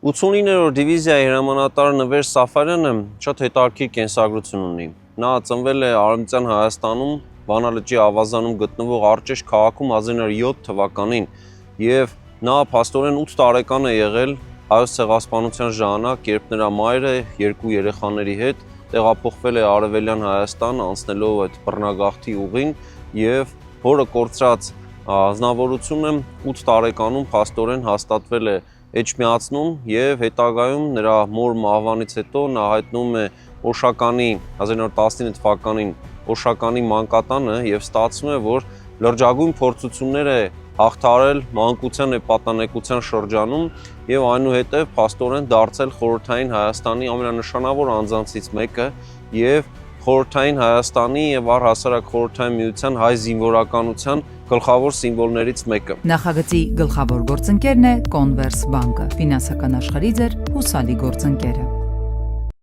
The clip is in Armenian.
89-րդ դիվիզիայի հրամանատար Նվեր Սաֆարյանը շատ հետաքրքիր կենսագրություն ունի։ Նա ծնվել է Արևմտյան Հայաստանում, Վանալճի ավազանում գտնվող Արճեշ քաղաքում 1907 թվականին եւ նա փաստորեն 8 տարեկան է եղել Հայոց ցեղասպանության ժամանակ, երբ նրա մայրը երկու երեխաների հետ տեղափոխվել է Արևելյան Հայաստան, անցնելով այդ բռնագաղթի ուղին եւ հորը կորցրած ազնվորությունը 8 տարեկանում փաստորեն հաստատվել է Էջմիածնում եւ հետագայում նրա մոր մահվանից հետո նա հայտնում է Օշականի 1919 թվականին Օշականի մանկատանը եւ ստացվում է, որ լրջագույն փորձություններ է հաղթարել մանկության եւ պատանեկության շրջանում եւ այնուհետեւ փաստորեն դարձել խորհրդային Հայաստանի ամենանշանավոր անձանցից մեկը եւ խորհրդային Հայաստանի եւ առհասարակ խորհրդային միության հայ զինվորականության գլխավոր սիմվոլներից մեկը։ Նախագծի գլխավոր գործընկերն է Converse բանկը, ֆինանսական աշխարհի ձեր հուսալի գործընկերը։